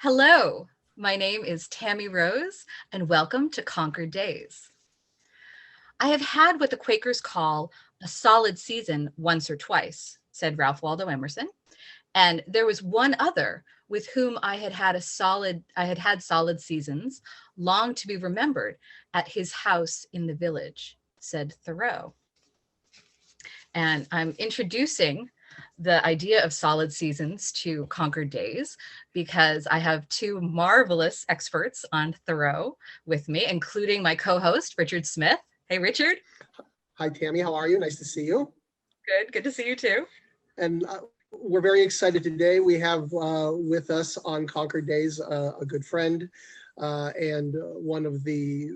Hello, my name is Tammy Rose, and welcome to Concord Days. I have had what the Quakers call a solid season once or twice, said Ralph Waldo Emerson, and there was one other with whom I had had solid seasons, long to be remembered, at his house in the village, said Thoreau. And I'm introducing the idea of solid seasons to Concord Days because I have two marvelous experts on Thoreau with me, including my co-host, Richard Smith. Hey, Richard. Hi, Tammy. How are you? Nice to see you. Good to see you too. And we're very excited today. We have with us on Concord Days a good friend and one of the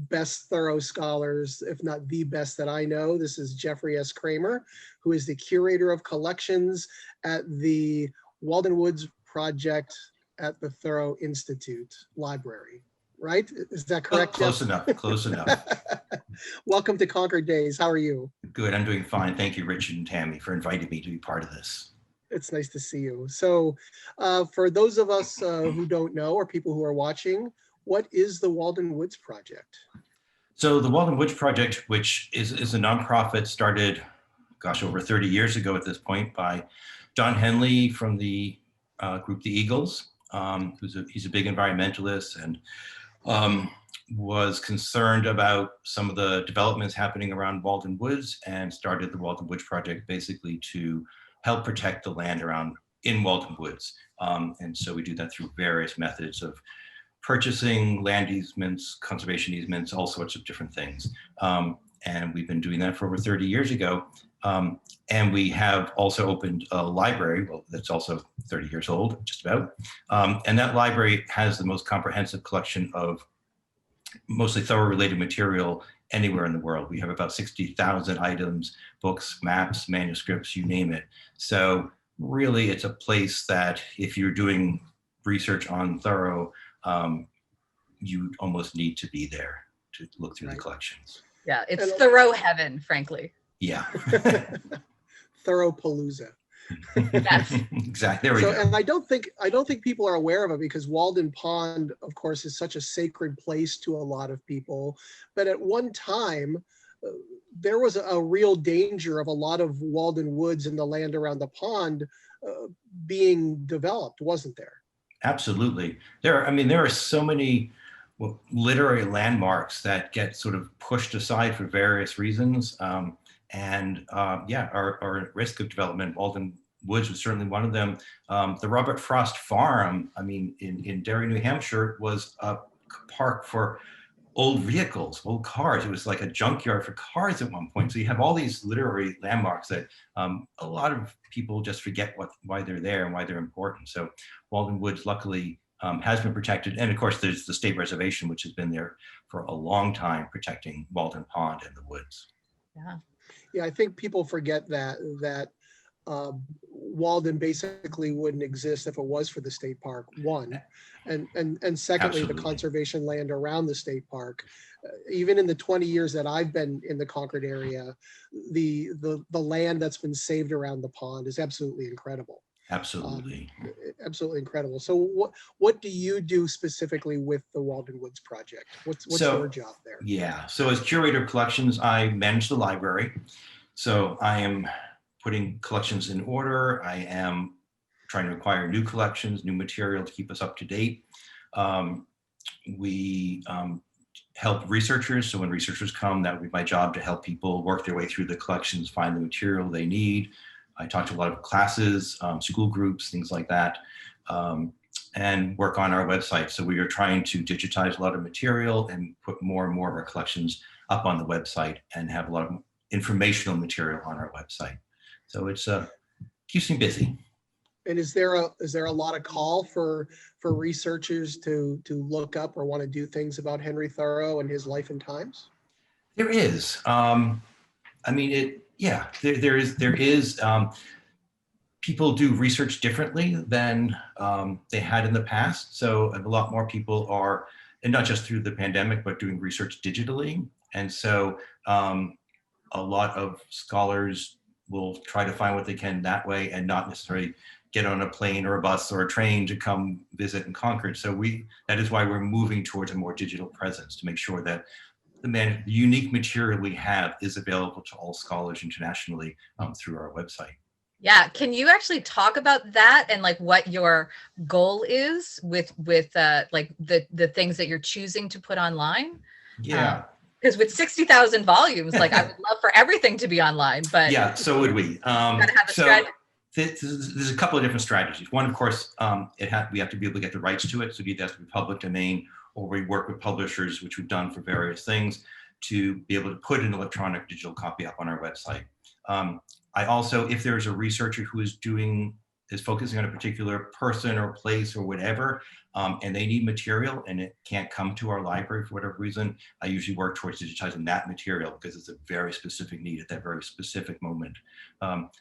best Thoreau scholars, if not the best that I know. This is Jeffrey S. Kramer, who is the curator of collections at the Walden Woods Project at the Thoreau Institute Library. Right? Is that correct? Close enough. Welcome to Concord Days. How are you? Good. I'm doing fine. Thank you, Richard and Tammy, for inviting me to be part of this. It's nice to see you. So for those of us who don't know, or people who are watching, what is the Walden Woods Project? So the Walden Woods Project, which is a nonprofit started, over 30 years ago at this point, by John Henley from the group The Eagles, he's a big environmentalist and was concerned about some of the developments happening around Walden Woods and started the Walden Woods Project basically to help protect the land in Walden Woods. And so we do that through various methods of purchasing land easements, conservation easements, all sorts of different things. And we've been doing that for over 30 years ago. And we have also opened a library, that's also 30 years old, just about. And that library has the most comprehensive collection of mostly Thoreau-related material anywhere in the world. We have about 60,000 items, books, maps, manuscripts, you name it. So really it's a place that if you're doing research on Thoreau, you almost need to be there to look through the collections. Yeah, it's Thoreau heaven, frankly. Yeah. Thoreau-palooza. Yes. Exactly. There we go. And I don't think people are aware of it because Walden Pond, of course, is such a sacred place to a lot of people. But at one time, there was a real danger of a lot of Walden Woods and the land around the pond being developed, wasn't there? Absolutely. There are so many literary landmarks that get sort of pushed aside for various reasons. Are at risk of development. Walden Woods was certainly one of them. The Robert Frost Farm, in Derry, New Hampshire, was a park for old vehicles, old cars. It was like a junkyard for cars at one point. So you have all these literary landmarks that a lot of people just forget why they're there and why they're important. So Walden Woods, luckily, has been protected. And of course, there's the state reservation, which has been there for a long time, protecting Walden Pond and the woods. Yeah. Yeah, I think people forget that Walden basically wouldn't exist if it was for the state park, one. And secondly, Absolutely. The conservation land around the state park. Even in the 20 years that I've been in the Concord area, the land that's been saved around the pond is absolutely incredible. Absolutely. Absolutely incredible. So what do you do specifically with the Walden Woods Project? What's your job there? Yeah, so as curator of collections, I manage the library. So I am putting collections in order. I am trying to acquire new collections, new material to keep us up to date. We help researchers. So when researchers come, that would be my job to help people work their way through the collections, find the material they need. I talk to a lot of classes, school groups, things like that, and work on our website. So we are trying to digitize a lot of material and put more and more of our collections up on the website and have a lot of informational material on our website. So it's keeps me busy. And is there a lot of call for researchers to look up or want to do things about Henry Thoreau and his life and times? There is. There is. People do research differently than they had in the past. So a lot more people are, and not just through the pandemic, but doing research digitally. And so a lot of scholars will try to find what they can that way and not necessarily get on a plane or a bus or a train to come visit in Concord. So that is why we're moving towards a more digital presence, to make sure that the unique material we have is available to all scholars internationally through our website. Yeah, can you actually talk about that and like what your goal is with like the things that you're choosing to put online? Yeah. Because with 60,000 volumes, like I would love for everything to be online, but yeah, so would we. Gotta have a strategy. There's a couple of different strategies. One, of course, we have to be able to get the rights to it. So it has to be public domain, or we work with publishers, which we've done for various things, to be able to put an electronic digital copy up on our website. I also, if there's a researcher who is focusing on a particular person or place or whatever, and they need material and it can't come to our library for whatever reason, I usually work towards digitizing that material because it's a very specific need at that very specific moment.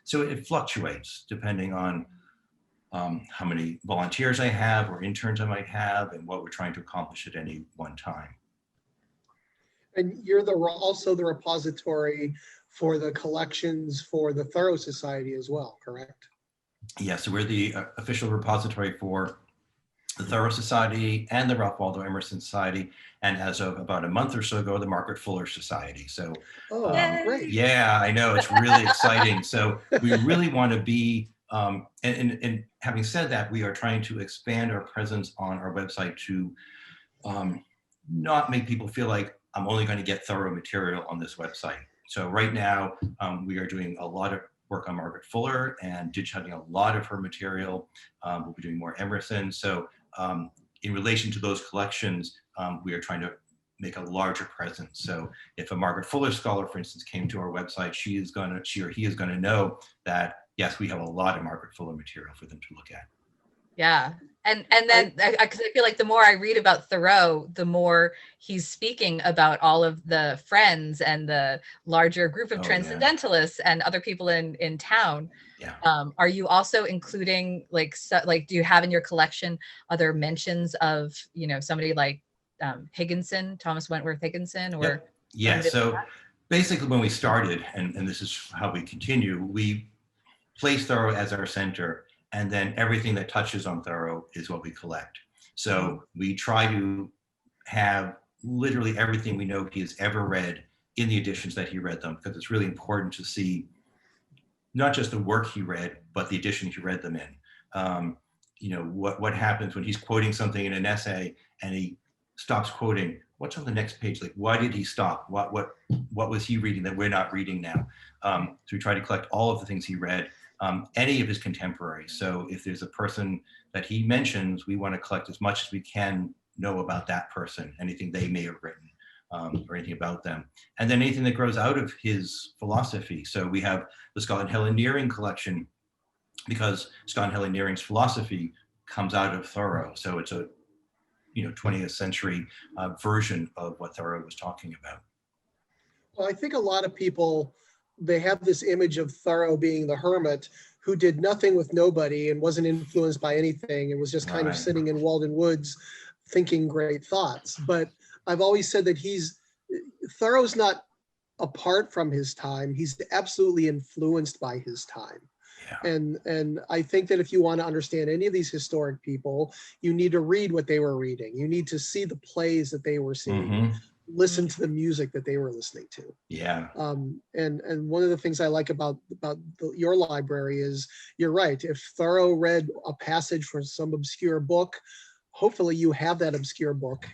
So it fluctuates depending on how many volunteers I have or interns I might have and what we're trying to accomplish at any one time. And you're also the repository for the collections for the Thoreau Society as well, correct? Yeah, so we're the official repository for the Thoreau Society and the Ralph Waldo Emerson Society, and as of about a month or so ago, the Margaret Fuller Society. So, great. Yeah, I know, it's really exciting. So we really want to be, and having said that, we are trying to expand our presence on our website to not make people feel like I'm only going to get Thoreau material on this website. So right now, we are doing a lot of work on Margaret Fuller and digitizing a lot of her material. We'll be doing more Emerson. So in relation to those collections, we are trying to make a larger presence. So if a Margaret Fuller scholar, for instance, came to our website, she or he is going to know that, yes, we have a lot of Margaret Fuller material for them to look at. Yeah. And then, because I feel like the more I read about Thoreau, the more he's speaking about all of the friends and the larger group of transcendentalists and other people in town. Yeah. Are you also including do you have in your collection other mentions of, somebody like Higginson, Thomas Wentworth Higginson, or? Yep. Yeah. So basically when we started, and this is how we continue, we placed Thoreau as our center. And then everything that touches on Thoreau is what we collect. So we try to have literally everything we know he has ever read in the editions that he read them, because it's really important to see not just the work he read, but the edition he read them in. What happens when he's quoting something in an essay and he stops quoting? What's on the next page? Like, why did he stop? What was he reading that we're not reading now? So we try to collect all of the things he read. Any of his contemporaries. So if there's a person that he mentions, we want to collect as much as we can know about that person, anything they may have written or anything about them. And then anything that grows out of his philosophy. So we have the Scott and Helen Nearing collection, because Scott and Helen Nearing's philosophy comes out of Thoreau. So it's a 20th century version of what Thoreau was talking about. Well, I think a lot of people, they have this image of Thoreau being the hermit who did nothing with nobody and wasn't influenced by anything and was just kind of sitting in Walden Woods thinking great thoughts. But I've always said that Thoreau's not apart from his time. He's absolutely influenced by his time. Yeah. And I think that if you want to understand any of these historic people, you need to read what they were reading. You need to see the plays that they were seeing. Mm-hmm. Listen to the music that they were listening to. Yeah. And one of the things I like about your library is, you're right. If Thoreau read a passage from some obscure book, hopefully you have that obscure book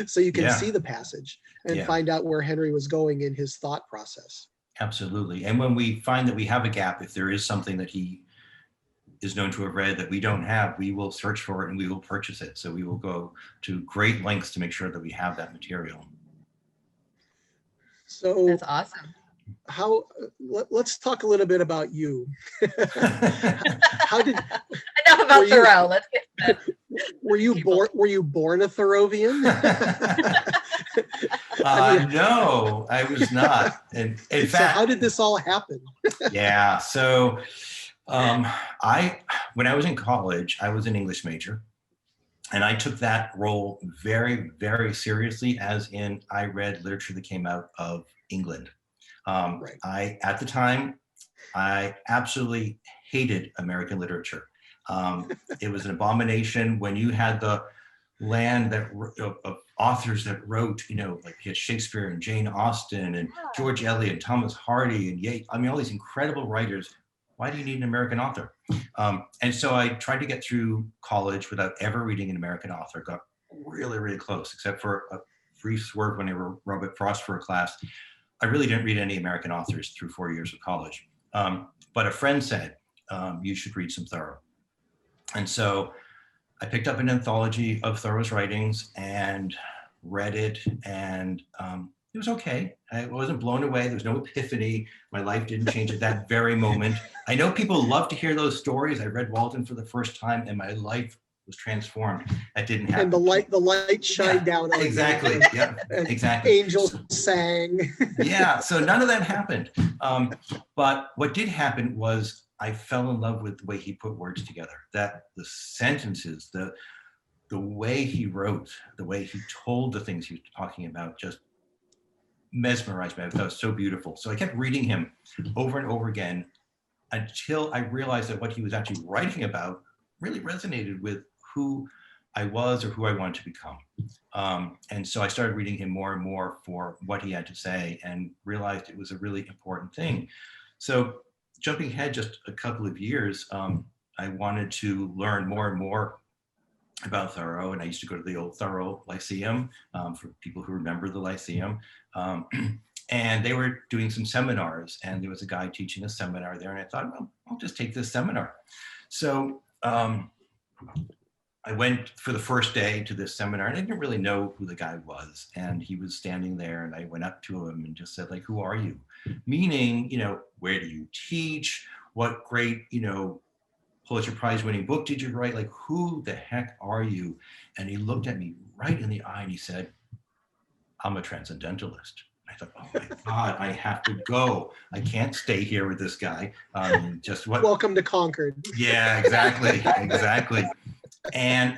so you can see the passage and find out where Henry was going in his thought process. Absolutely. And when we find that we have a gap, if there is something that he is known to have read that we don't have, we will search for it and we will purchase it. So we will go to great lengths to make sure that we have that material. So that's awesome. Let's talk a little bit about you. Enough about Thoreau. Let's get to that. Were you born a Thoreauvian? No, I was not. In fact, so how did this all happen? Yeah. So when I was in college, I was an English major. And I took that role very, very seriously, as in I read literature that came out of England. At the time, I absolutely hated American literature. It was an abomination when you had the land of authors that wrote, like you had Shakespeare and Jane Austen and George Eliot and Thomas Hardy and Yeats. I mean, all these incredible writers. Why do you need an American author? And so I tried to get through college without ever reading an American author. Got really, really close, except for a brief swerve when I wrote Robert Frost for a class. I really didn't read any American authors through 4 years of college. But a friend said, you should read some Thoreau. And so I picked up an anthology of Thoreau's writings and read it, and it was okay. I wasn't blown away. There was no epiphany. My life didn't change at that very moment. I know people love to hear those stories. I read Walden for the first time, and my life was transformed. That didn't happen. And the light shined down on exactly. you. Yeah, exactly. Angels sang. Yeah, so none of that happened. But what did happen was I fell in love with the way he put words together. That the sentences, the way he wrote, the way he told the things he was talking about, just mesmerized me. I thought it was so beautiful. So I kept reading him over and over again until I realized that what he was actually writing about really resonated with who I was or who I wanted to become. And so I started reading him more and more for what he had to say and realized it was a really important thing. So jumping ahead just a couple of years, I wanted to learn more and more about Thoreau, and I used to go to the old Thoreau Lyceum, for people who remember the Lyceum. And they were doing some seminars, and there was a guy teaching a seminar there, and I thought, well, I'll just take this seminar. So I went for the first day to this seminar, and I didn't really know who the guy was. And he was standing there, and I went up to him and just said, like, who are you? Meaning, where do you teach? What great, Pulitzer Prize winning book did you write? Like, who the heck are you? And he looked at me right in the eye and he said, I'm a transcendentalist. I thought, oh my God, I have to go. I can't stay here with this guy. Welcome to Concord. Yeah, exactly, exactly.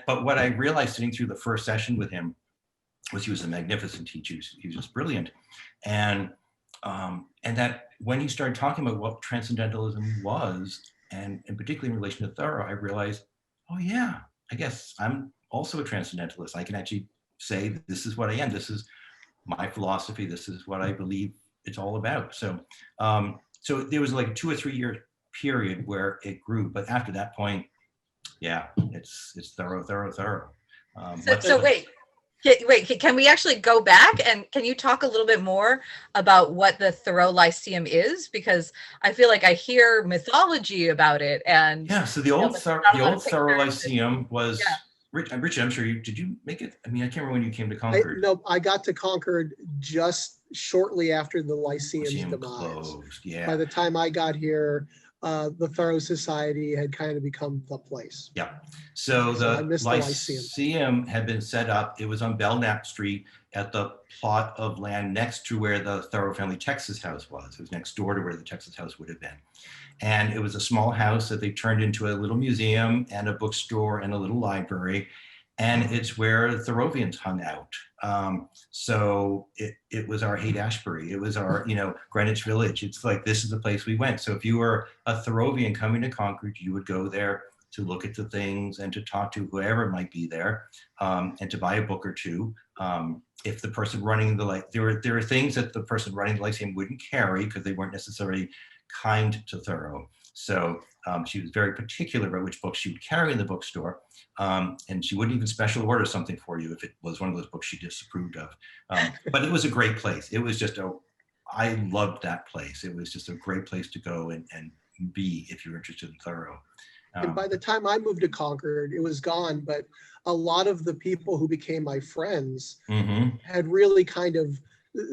But what I realized sitting through the first session with him was he was a magnificent teacher. He was just brilliant. And that when he started talking about what transcendentalism was, and particularly in relation to Thoreau, I realized, oh yeah, I guess I'm also a transcendentalist. I can actually say, this is what I am. This is my philosophy. This is what I believe it's all about. So, so there was like a 2 or 3 year period where it grew. But after that point, yeah, it's Thoreau. So wait, can we actually go back and can you talk a little bit more about what the Thoreau Lyceum is? Because I feel like I hear mythology about it. And yeah, so the old Thoreau Lyceum was, yeah. Richard, I'm sure did you make it? I mean, I can't remember when you came to Concord. No, I got to Concord just shortly after the Lyceum's demise. Closed, yeah. By the time I got here, the Thoreau Society had kind of become the place. Yeah. So the Lyceum had been set up. It was on Belknap Street at the plot of land next to where the Thoreau family Texas house was. It was next door to where the Texas house would have been. And it was a small house that they turned into a little museum and a bookstore and a little library. And it's where Thoreauvians hung out. So it was our Haight-Ashbury. It was our, Greenwich Village. It's like, this is the place we went. So if you were a Thoreauvian coming to Concord, you would go there to look at the things and to talk to whoever might be there, and to buy a book or two. If the person running there were things that the person running the Lyceum wouldn't carry because they weren't necessarily kind to Thoreau. So she was very particular about which books she would carry in the bookstore. And she wouldn't even special order something for you if it was one of those books she disapproved of. But it was a great place. It was just I loved that place. It was just a great place to go and be if you're interested in Thoreau. And by the time I moved to Concord, it was gone. But a lot of the people who became my friends had really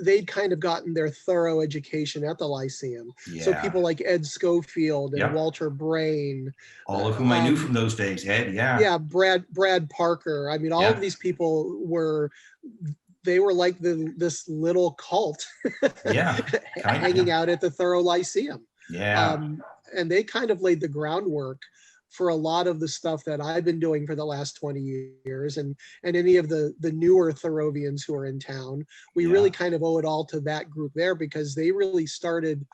they'd kind of gotten their Thoreau education at the Lyceum. Yeah. So people like Ed Schofield and Walter Brain. All of whom I knew from those days, Ed, yeah. Yeah, Brad Parker. I mean, all of these people were like this little cult hanging out at the Thoreau Lyceum. Yeah. And they kind of laid the groundwork for a lot of the stuff that I've been doing for the last 20 years and any of the newer Thoreauvians who are in town. We really kind of owe it all to that group there because they really started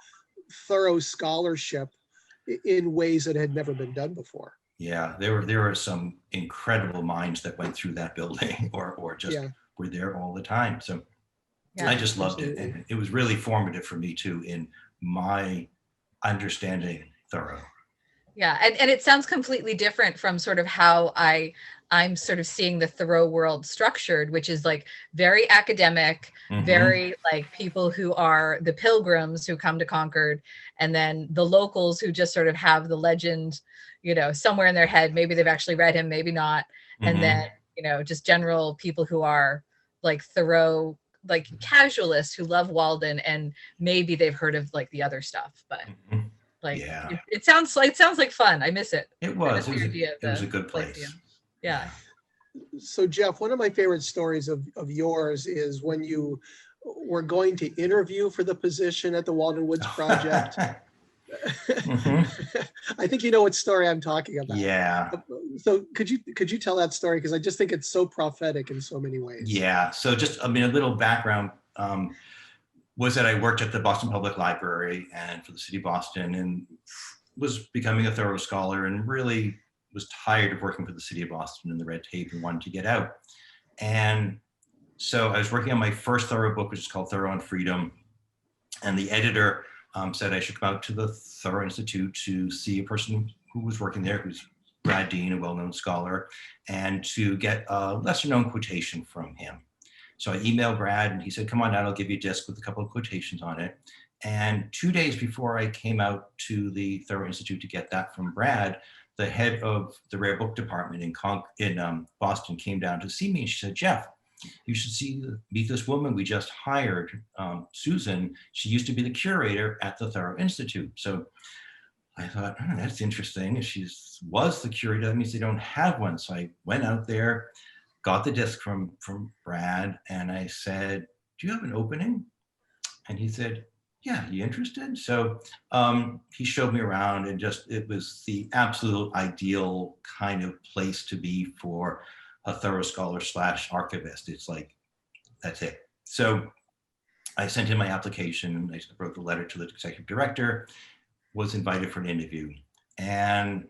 Thoreau scholarship in ways that had never been done before. Yeah, there were some incredible minds that went through that building or just Yeah, were there all the time. So Yeah. I just loved it. absolutely. And it was really formative for me too in my understanding Thoreau. Yeah, and it sounds completely different from sort of how I'm sort of seeing the Thoreau world structured, which is like very academic, very like people who are the pilgrims who come to Concord, and then the locals who just sort of have the legend, somewhere in their head. Maybe they've actually read him, maybe not. And then, just general people who are like Thoreau, like casualists who love Walden, and maybe they've heard of like the other stuff, but like Yeah, it sounds like fun. I miss it. it I was. miss the idea of It was a the good place. Lyceum. Yeah. So Jeff, one of my favorite stories of yours is when you were going to interview for the position at the Walden Woods Project. I think you know what story I'm talking about. Yeah. So could you tell that story? Because I just think it's so prophetic in so many ways. Yeah. So just, a little background was that I worked at the Boston Public Library and for the city of Boston, and was becoming a Thoreau scholar, and really was tired of working for the city of Boston and the red tape and wanted to get out. And so I was working on my first Thoreau book, which is called Thoreau and Freedom. And the editor said I should come out to the Thoreau Institute to see a person who was working there, who's Brad Dean, a well-known scholar, and to get a lesser-known quotation from him. So I emailed Brad, and he said, come on out, I'll give you a disc with a couple of quotations on it. And 2 days before I came out to the Thoreau Institute to get that from Brad, the head of the rare book department in Boston came down to see me, and she said, Jeff, you should meet this woman we just hired, Susan. She used to be the curator at the Thoreau Institute. So I thought, that's interesting. If she was the curator, that means they don't have one. So I went out there, got the disc from Brad, and I said, do you have an opening? And he said, yeah, you interested? So he showed me around, and it was the absolute ideal kind of place to be for a Thoreau scholar / archivist. It's like, that's it. So I sent in my application. I wrote a letter to the executive director, was invited for an interview. And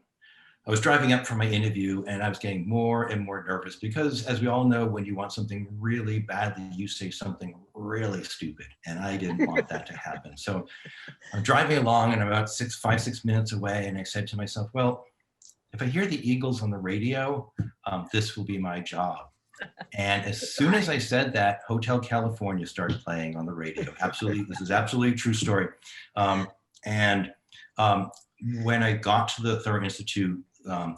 I was driving up for my interview, and I was getting more and more nervous because, as we all know, when you want something really badly, you say something really stupid, and I didn't want that to happen. So I'm driving along, and I'm about 5-6 minutes away, and I said to myself, well, if I hear the Eagles on the radio, this will be my job. And as soon as I said that, Hotel California started playing on the radio. Absolutely, this is absolutely a true story. When I got to the Thoreau Institute,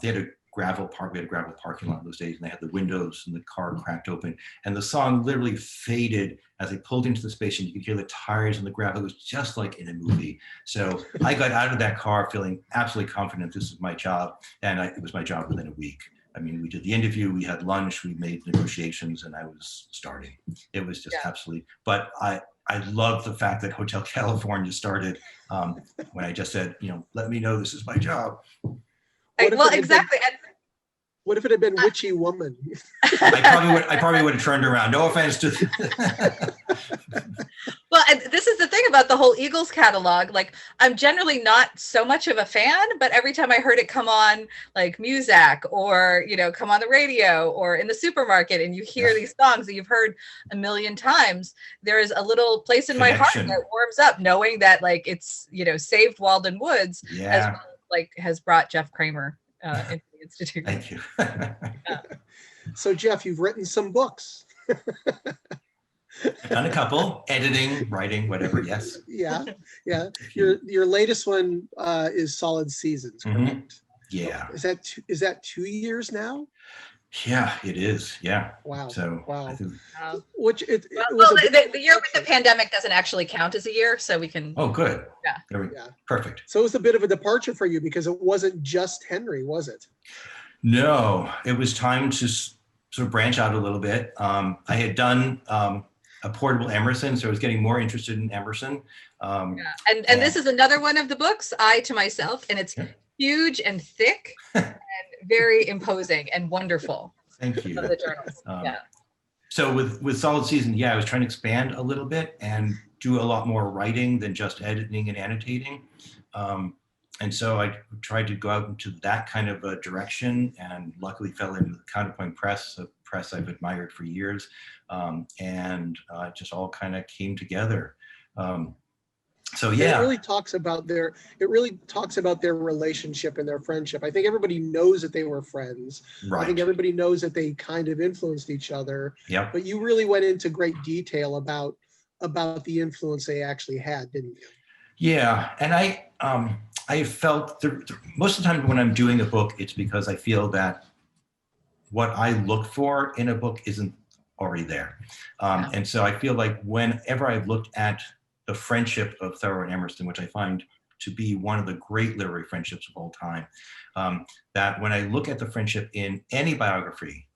they had a gravel parking lot those days, and they had the windows and the car cracked open, and the song literally faded as I pulled into the space, and you could hear the tires and the gravel. It was just like in a movie. So I got out of that car feeling absolutely confident this is my job, and it was my job within a week. We did the interview, we had lunch, we made negotiations, and I was starting. It was just absolutely, but I love the fact that Hotel California started when I just said, let me know this is my job. Well, exactly. What if it had been Witchy Woman? I probably would have turned around. No offense to. Well, and this is the thing about the whole Eagles catalog. Like, I'm generally not so much of a fan, but every time I heard it come on, like Muzak, or come on the radio, or in the supermarket, and you hear these songs that you've heard a million times, there is a little place in my heart that warms up, knowing that like it's saved Walden Woods, as well as like has brought Jeff Cramer into the Institute. Thank you. So Jeff, you've written some books. I've done a couple, editing, writing, whatever. Yes. Yeah. Your latest one is Solid Seasons, correct? Yeah. Is that 2 years now? Yeah, it is. Yeah. Wow. So wow. Well, the year with the pandemic doesn't actually count as a year, so we can. Oh, good. Yeah. Perfect. So it was a bit of a departure for you because it wasn't just Henry, was it? No, it was time to sort of branch out a little bit. I had done a portable Emerson, so I was getting more interested in Emerson. And this is another one of the books, I to Myself, and it's huge and thick and very imposing and wonderful. Thank you. Of the journals. So with Solid Season, I was trying to expand a little bit and do a lot more writing than just editing and annotating. And so I tried to go out into that kind of a direction, and luckily fell into the Counterpoint Press, a press I've admired for years. It just all kind of came together. So And yeah. it really talks about their relationship and their friendship. I think everybody knows that they were friends. Right. I think everybody knows that they kind of influenced each other. Yeah. But you really went into great detail about the influence they actually had, didn't you? Yeah, and I felt most of the time when I'm doing a book, it's because I feel that what I look for in a book isn't already there. And so I feel like whenever I've looked at the friendship of Thoreau and Emerson, which I find to be one of the great literary friendships of all time, that when I look at the friendship in any biography,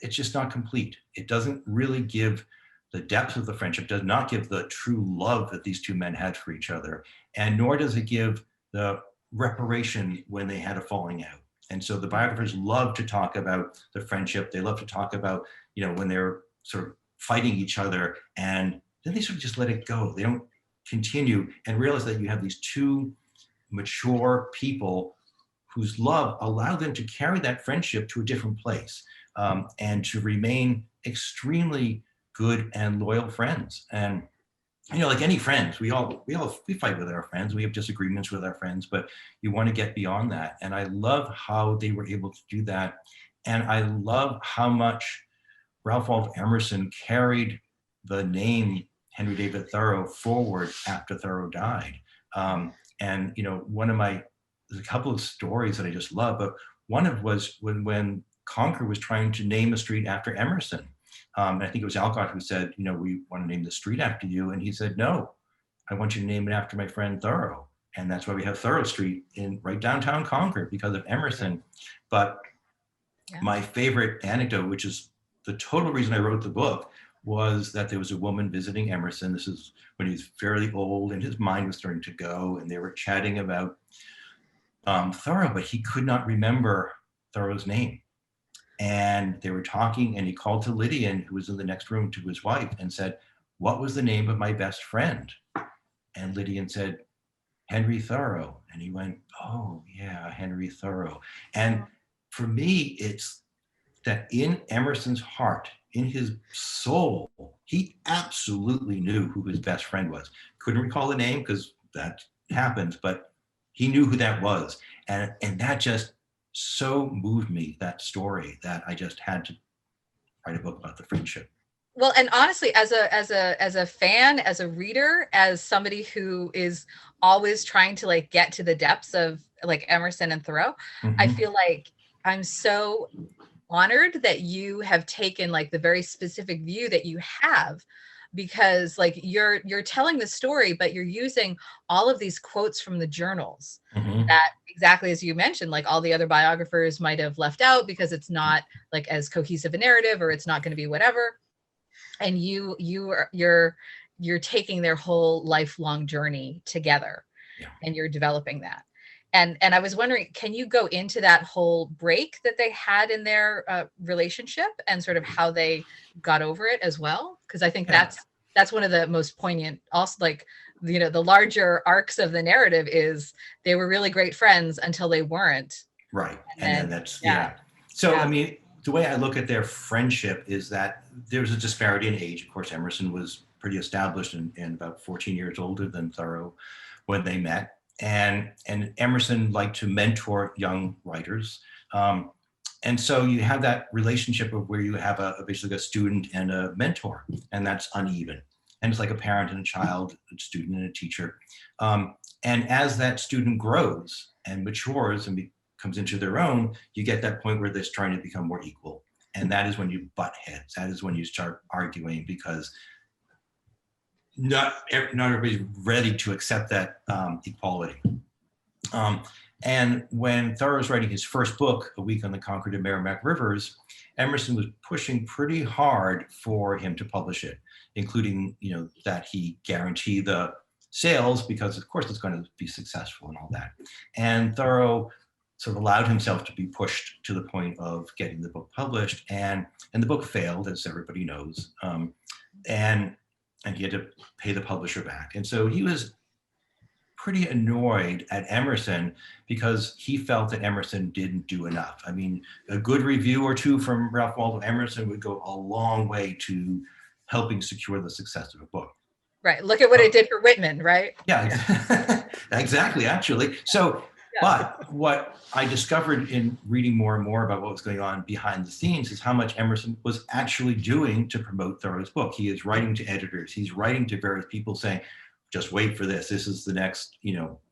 it's just not complete. It doesn't really give the depth of the friendship, does not give the true love that these two men had for each other, and nor does it give the reparation when they had a falling out. And so the biographers love to talk about the friendship. They love to talk about, when they're sort of fighting each other, and then they sort of just let it go. They don't continue and realize that you have these two mature people whose love allowed them to carry that friendship to a different place, and to remain extremely good and loyal friends. And like any friends, we fight with our friends, we have disagreements with our friends, but you want to get beyond that. And I love how they were able to do that. And I love how much Ralph Waldo Emerson carried the name Henry David Thoreau forward after Thoreau died. And there's a couple of stories that I just love, but one of was when Concord was trying to name a street after Emerson. I think it was Alcott who said, we want to name the street after you. And he said, no, I want you to name it after my friend Thoreau. And that's why we have Thoreau Street in right downtown Concord, because of Emerson. But my favorite anecdote, which is the total reason I wrote the book, was that there was a woman visiting Emerson. This is when he was fairly old and his mind was starting to go. And they were chatting about Thoreau, but he could not remember Thoreau's name. And they were talking, and he called to Lydian, who was in the next room, to his wife, and said, "What was the name of my best friend?" And Lydian said, "Henry Thoreau." And he went, "Oh yeah, Henry Thoreau." And for me, it's that in Emerson's heart, in his soul, he absolutely knew who his best friend was. Couldn't recall the name because that happens, but he knew who that was. And that just so moved me, that story, that I just had to write a book about the friendship. Well, and honestly, as a fan, as a reader, as somebody who is always trying to get to the depths of Emerson and Thoreau, I feel like I'm so honored that you have taken the very specific view that you have, because you're telling the story, but you're using all of these quotes from the journals that, exactly as you mentioned, all the other biographers might have left out because it's not as cohesive a narrative, or it's not going to be whatever. And you're taking their whole lifelong journey together, and you're developing that. And I was wondering, can you go into that whole break that they had in their relationship and sort of how they got over it as well? Because I think that's one of the most poignant, also the larger arcs of the narrative is they were really great friends until they weren't. Right. And then that's, So, I mean, the way I look at their friendship is that there's a disparity in age. Of course, Emerson was pretty established and about 14 years older than Thoreau when they met. And Emerson liked to mentor young writers. And so you have that relationship of where you have basically a student and a mentor, and that's uneven. And it's like a parent and a child, a student and a teacher. And as that student grows and matures and comes into their own, you get that point where they're trying to become more equal. And that is when you butt heads. That is when you start arguing, because not everybody's ready to accept that equality. And when Thoreau was writing his first book, A Week on the Concord and Merrimack Rivers, Emerson was pushing pretty hard for him to publish it, including, that he guarantee the sales, because of course it's going to be successful and all that. And Thoreau sort of allowed himself to be pushed to the point of getting the book published, and the book failed, as everybody knows. And he had to pay the publisher back. And so he was pretty annoyed at Emerson because he felt that Emerson didn't do enough. I mean, a good review or two from Ralph Waldo Emerson would go a long way to helping secure the success of a book. Right. Look at what it did for Whitman, right? Yeah, exactly, actually. So, but what I discovered in reading more and more about what was going on behind the scenes is how much Emerson was actually doing to promote Thoreau's book. He is writing to editors. He's writing to various people saying, just wait for this. This is the next,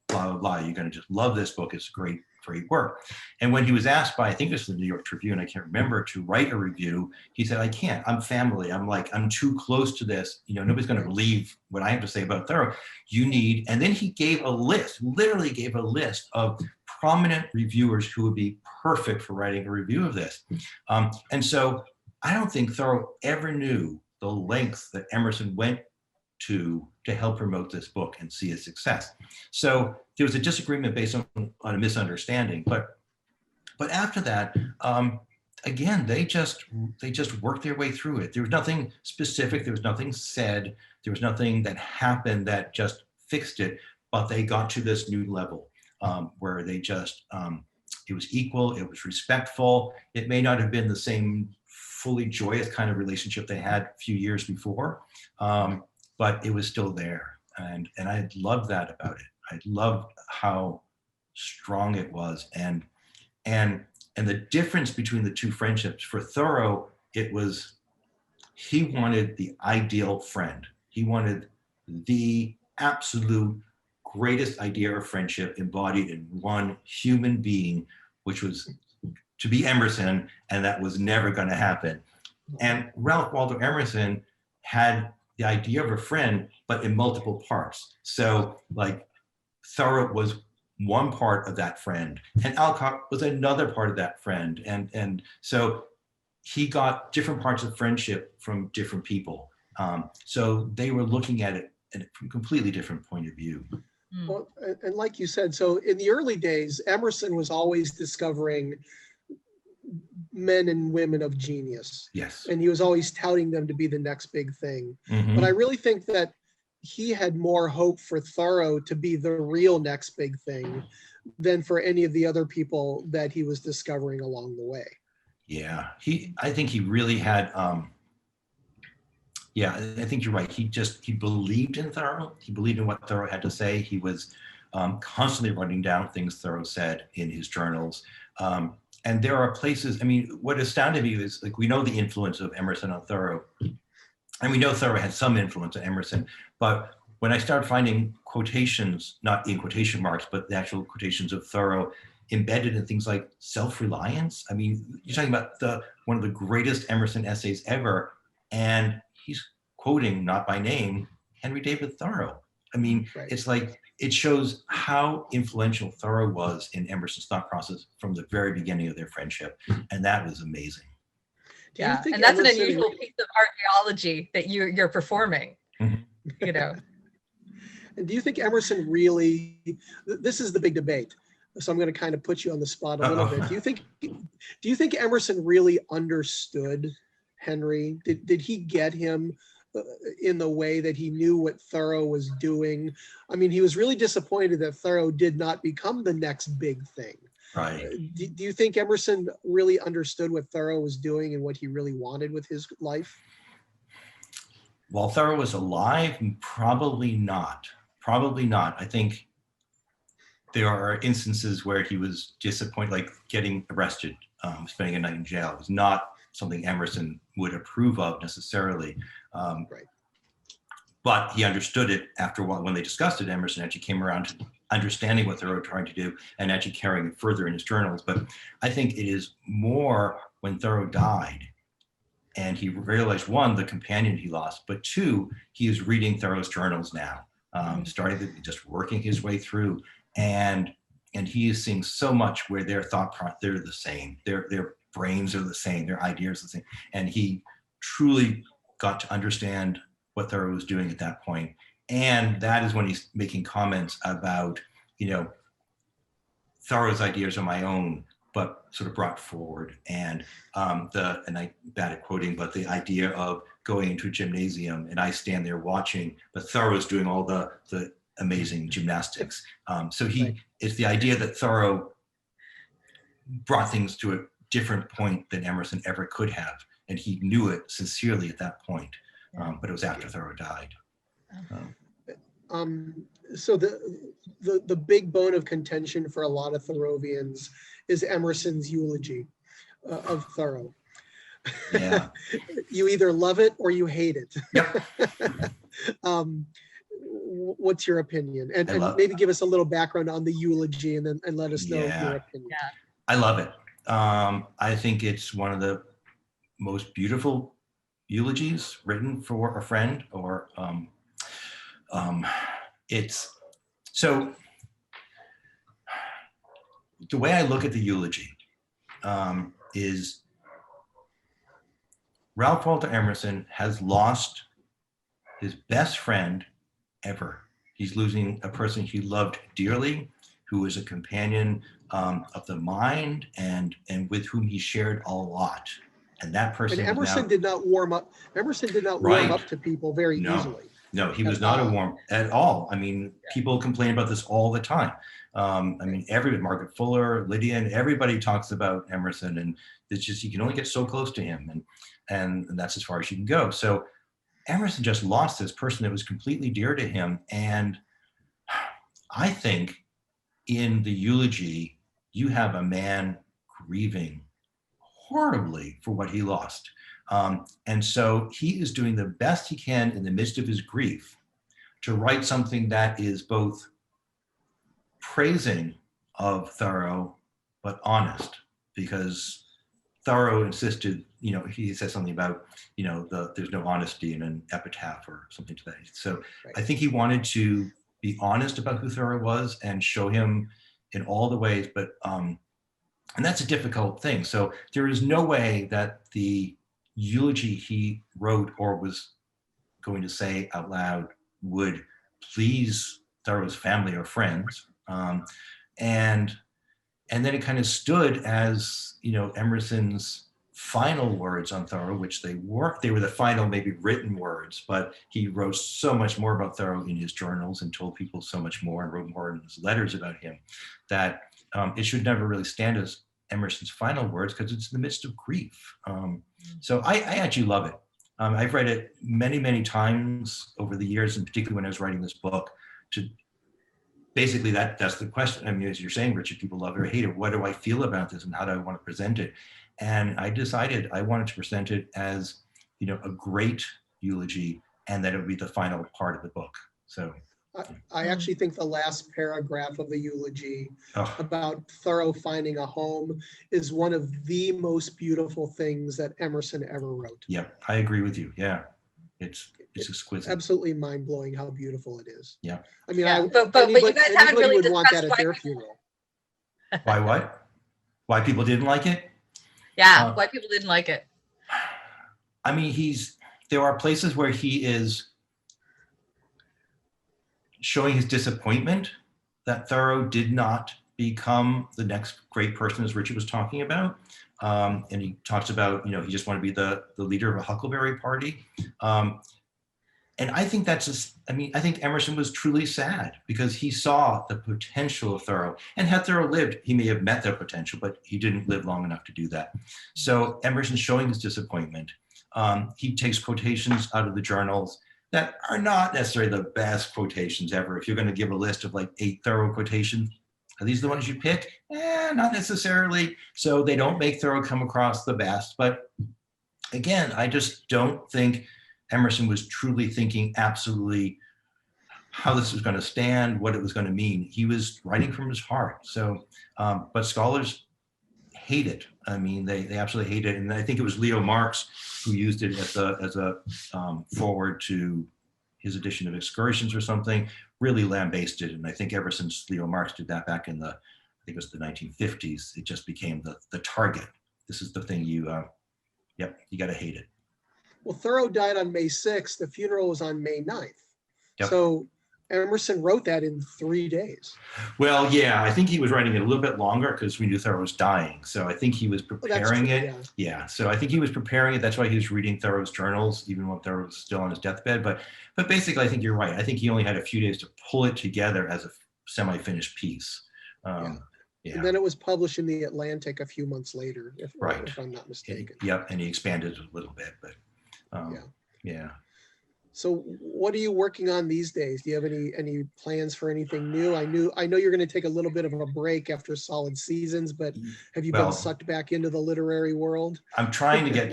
blah, blah, blah. You're going to just love this book. It's great, great work. And when he was asked by, I think it was the New York Tribune, I can't remember, to write a review, he said, I can't. I'm family. I'm too close to this. Nobody's going to believe what I have to say about Thoreau. You need, and then he gave a list, literally gave a list of prominent reviewers who would be perfect for writing a review of this. And so I don't think Thoreau ever knew the lengths that Emerson went to help promote this book and see its success. So there was a disagreement based on a misunderstanding, but after that, again, they just worked their way through it. There was nothing specific, there was nothing said, there was nothing that happened that just fixed it, but they got to this new level where they just, it was equal, it was respectful. It may not have been the same fully joyous kind of relationship they had a few years before, but it was still there. And I loved that about it. I loved how strong it was. And the difference between the two friendships, for Thoreau, it was, he wanted the ideal friend. He wanted the absolute greatest idea of friendship embodied in one human being, which was to be Emerson, and that was never going to happen. And Ralph Waldo Emerson had the idea of a friend, but in multiple parts. So like Thoreau was one part of that friend, and Alcott was another part of that friend. And so he got different parts of friendship from different people. So they were looking at it from a completely different point of view. Well, and like you said, so in the early days, Emerson was always discovering men and women of genius. Yes. And he was always touting them to be the next big thing. Mm-hmm. But I really think that he had more hope for Thoreau to be the real next big thing than for any of the other people that he was discovering along the way. Yeah, I think he really had, I think you're right. He believed in Thoreau. He believed in what Thoreau had to say. He was constantly writing down things Thoreau said in his journals. And there are places, I mean, what astounded me is, like, we know the influence of Emerson on Thoreau, and we know Thoreau had some influence on Emerson, but when I started finding quotations, not in quotation marks, but the actual quotations of Thoreau embedded in things like self-reliance. I mean, you're talking about one of the greatest Emerson essays ever, and he's quoting, not by name, Henry David Thoreau. I mean, right. It's like, it shows how influential Thoreau was in Emerson's thought process from the very beginning of their friendship. And that was amazing. Yeah, and that's an unusual piece of archaeology that you're performing, mm-hmm. And do you think Emerson really, this is the big debate, so I'm going to kind of put you on the spot a little bit. Do you think Emerson really understood Henry? Did he get him in the way that he knew what Thoreau was doing? I mean, he was really disappointed that Thoreau did not become the next big thing. Right. Do you think Emerson really understood what Thoreau was doing and what he really wanted with his life? While Thoreau was alive, probably not. Probably not. I think there are instances where he was disappointed, like getting arrested, spending a night in jail. It was not something Emerson would approve of necessarily. Right. But he understood it after a while. When they discussed it, Emerson actually came around to understanding what Thoreau was trying to do and actually carrying it further in his journals. But I think it is more when Thoreau died and he realized, one, the companion he lost, but two, he is reading Thoreau's journals now, started just working his way through. And he is seeing so much where their thought process, they're the same. Their brains are the same, their ideas are the same. And he truly got to understand what Thoreau was doing at that point. And that is when he's making comments about, Thoreau's ideas are my own, but sort of brought forward. And I'm bad at quoting, but the idea of going into a gymnasium and I stand there watching, but Thoreau's doing all the amazing gymnastics. So Right. it's the idea that Thoreau brought things to a different point than Emerson ever could have. And he knew it sincerely at that point. But it was after Thoreau died. So the big bone of contention for a lot of Thoreauvians is Emerson's eulogy of Thoreau. Yeah. You either love it or you hate it. Yep. What's your opinion? And maybe give us a little background on the eulogy and let us know your opinion. Yeah. I love it. I think it's one of the most beautiful eulogies written for a friend, or it's so the way I look at the eulogy is Ralph Waldo Emerson has lost his best friend ever. He's losing a person he loved dearly, who was a companion of the mind and with whom he shared a lot. And that person. And Emerson did not warm up. Emerson did not warm up to people very easily. No, he was not a warm at all. I mean, people complain about this all the time. I mean, Margaret Fuller, Lydia, and everybody talks about Emerson, and it's just, you can only get so close to him, and that's as far as you can go. So Emerson just lost this person that was completely dear to him. And I think in the eulogy, you have a man grieving horribly for what he lost. And so he is doing the best he can in the midst of his grief to write something that is both praising of Thoreau, but honest, because Thoreau insisted, he said something about, there's no honesty in an epitaph or something to that. So I think he wanted to be honest about who Thoreau was and show him in all the ways, but, and that's a difficult thing. So there is no way that the eulogy he wrote or was going to say out loud would please Thoreau's family or friends. And then it kind of stood as, Emerson's final words on Thoreau, which they were the final maybe written words, but he wrote so much more about Thoreau in his journals and told people so much more and wrote more in his letters about him that it should never really stand as Emerson's final words because it's in the midst of grief. So I actually love it. I've read it many, many times over the years, and particularly when I was writing this book. To basically that's the question. I mean, as you're saying, Richard, people love it or hate it. What do I feel about this, and how do I want to present it? And I decided I wanted to present it as, a great eulogy, and that it would be the final part of the book. So. I actually think the last paragraph of the eulogy about Thoreau finding a home is one of the most beautiful things that Emerson ever wrote. Yeah, I agree with you. Yeah, it's exquisite. Absolutely mind-blowing how beautiful it is. Yeah. I mean, but you guys haven't really would want that at their funeral. Why what? Why people didn't like it? Yeah, why people didn't like it. I mean, there are places where he is showing his disappointment that Thoreau did not become the next great person, as Richard was talking about. And he talks about, he just wanted to be the leader of a Huckleberry party. And I think I think Emerson was truly sad because he saw the potential of Thoreau. And had Thoreau lived, he may have met that potential, but he didn't live long enough to do that. So Emerson's showing his disappointment. He takes quotations out of the journals that are not necessarily the best quotations ever. If you're going to give a list of like 8 Thoreau quotations, are these the ones you pick? Not necessarily. So they don't make Thoreau come across the best. But again, I just don't think Emerson was truly thinking absolutely how this was going to stand, what it was going to mean. He was writing from his heart. So, but scholars hate it. I mean, they absolutely hate it. And I think it was Leo Marx who used it as a forward to his edition of Excursions or something, really lambasted. And I think ever since Leo Marx did that back in I think it was the 1950s, it just became the target. This is the thing you got to hate it. Well, Thoreau died on May 6th. The funeral was on May 9th. Yep. So Emerson wrote that in 3 days. Well, yeah, I think he was writing it a little bit longer because we knew Thoreau was dying. So I think he was preparing true, it. yeah. Yeah. So I think he was preparing it. That's why he was reading Thoreau's journals, even when Thoreau was still on his deathbed. But basically, I think you're right. I think he only had a few days to pull it together as a semi-finished piece. Yeah. And then it was published in the Atlantic a few months later, if I'm not mistaken. Yep. And he expanded it a little bit, but yeah. So what are you working on these days? Do you have any plans for anything new? I know you're going to take a little bit of a break after solid seasons, but have you been sucked back into the literary world? I'm trying to get,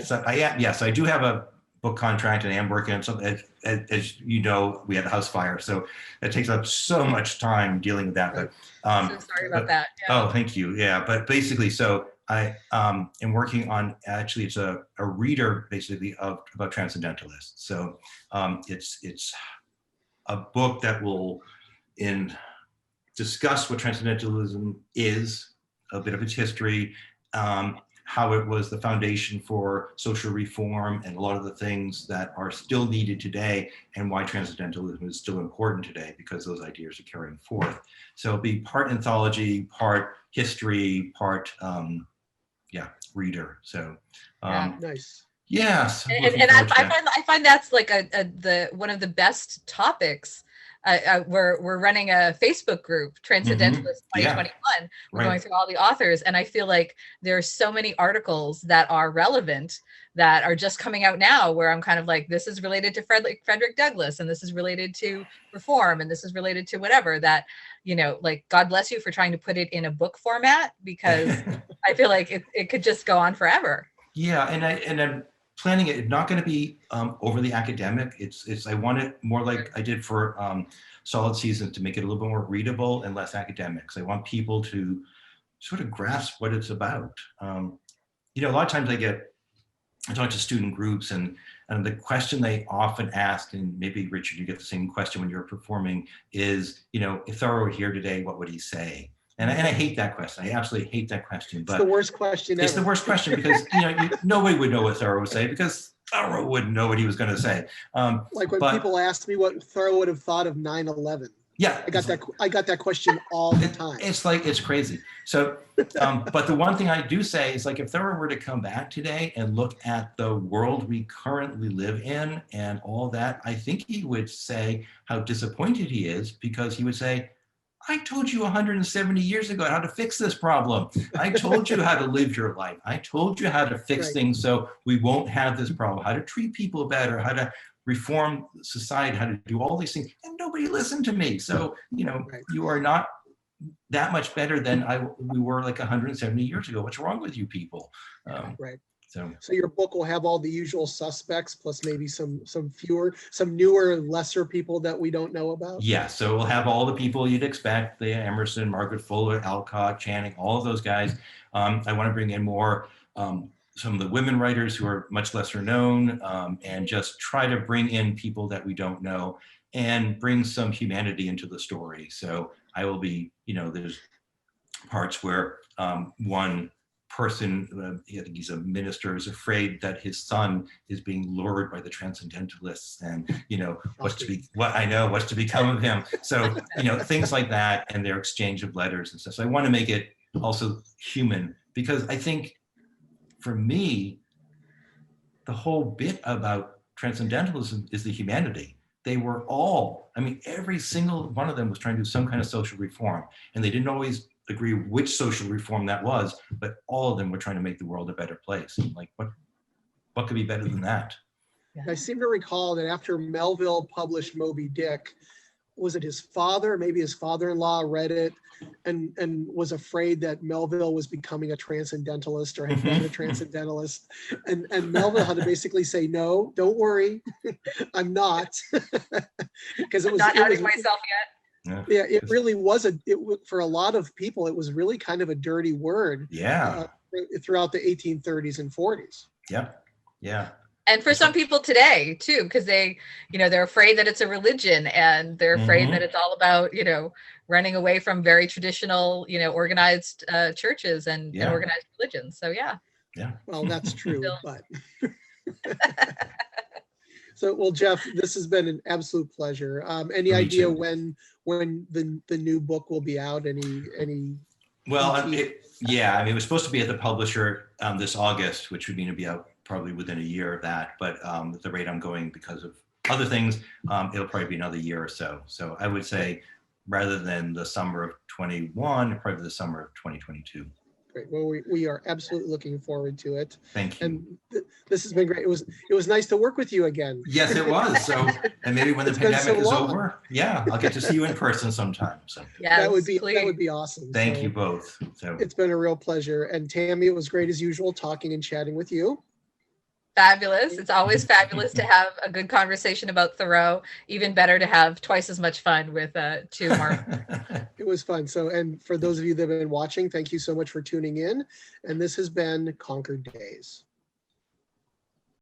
yes, I do have a book contract and I am working on something. As you know, we had a house fire, so it takes up so much time dealing with that. Right. But so sorry about that. Yeah. Oh, thank you. Yeah, but basically, so I am working on, actually it's a reader basically about transcendentalists. So it's a book that will discuss what transcendentalism is, a bit of its history, how it was the foundation for social reform and a lot of the things that are still needed today, and why transcendentalism is still important today because those ideas are carrying forth. So it'll be part anthology, part history, part reader. So nice. Yes. And I find that's like one of the best topics. We're running a Facebook group, Transcendentalist 2021. We're going through all the authors, and I feel like there are so many articles that are relevant that are just coming out now, where I'm kind of like, this is related to Frederick Douglass, and this is related to reform, and this is related to whatever, that, like, God bless you for trying to put it in a book format, because I feel like it could just go on forever. Yeah, and I'm planning it not going to be overly academic. I want it more like I did for Solid Seasons, to make it a little bit more readable and less academic. So I want people to sort of grasp what it's about. A lot of times I talk to student groups, and the question they often ask, and maybe Richard, you get the same question when you're performing, is, if Thoreau were here today, what would he say? And I hate that question. I absolutely hate that question. But it's the worst question ever. It's the worst question because nobody would know what Thoreau would say, because Thoreau wouldn't know what he was going to say. Like when people ask me what Thoreau would have thought of 9/11. Yeah, I got that question all the time. It's crazy. So, but the one thing I do say is, like, if Thoreau were to come back today and look at the world we currently live in and all that, I think he would say how disappointed he is, because he would say, I told you 170 years ago how to fix this problem. I told you how to live your life. I told you how to fix things so we won't have this problem, how to treat people better, how to reform society, how to do all these things. And nobody listened to me. So, you are not that much better than we were like 170 years ago. What's wrong with you people? Right. So your book will have all the usual suspects, plus maybe some newer, lesser people that we don't know about. Yeah, so we'll have all the people you'd expect: the Emerson, Margaret Fuller, Alcott, Channing, all of those guys. I want to bring in more some of the women writers who are much lesser known, and just try to bring in people that we don't know and bring some humanity into the story. So I will be, there's parts where one person, I think he's a minister, is afraid that his son is being lured by the transcendentalists, and what's to become of him. So things like that, and their exchange of letters and stuff. So I want to make it also human, because I think for me, the whole bit about transcendentalism is the humanity. They were all, every single one of them was trying to do some kind of social reform, and they didn't always agree which social reform that was, but all of them were trying to make the world a better place. Like, what could be better than that? I seem to recall that after Melville published Moby Dick, was it his father, maybe his father-in-law, read it and was afraid that Melville was becoming a transcendentalist, or had been a transcendentalist, and Melville had to basically say, no, don't worry, I'm not, because it was not outing myself yet. Yeah, it really was for a lot of people, it was really kind of a dirty word. Yeah. Throughout the 1830s and 40s. Yeah. And for some people today too, because they're afraid that it's a religion, and they're afraid that it's all about, running away from very traditional, organized churches and organized religions. So yeah. Well, that's true, but So, well, Jeff, this has been an absolute pleasure. Any Me idea too. when the new book will be out? Any? Well, ET? yeah, I mean, it was supposed to be at the publisher this August, which would mean to be out probably within a year of that. But at the rate I'm going because of other things, it'll probably be another year or so. So I would say rather than the summer of 21, probably the summer of 2022. Great. Well, we are absolutely looking forward to it. Thank you. And this has been great. It was nice to work with you again. Yes, it was. So, and maybe when the It's been pandemic so is long. over, yeah, I'll get to see you in person sometime. So Yes, that would please. be awesome. thank So you both. So it's been a real pleasure. And Tammy, it was great as usual talking and chatting with you. Fabulous. It's always fabulous to have a good conversation about Thoreau. Even better to have twice as much fun with two more. It was fun. So, and for those of you that have been watching, thank you so much for tuning in. And this has been Concord Days.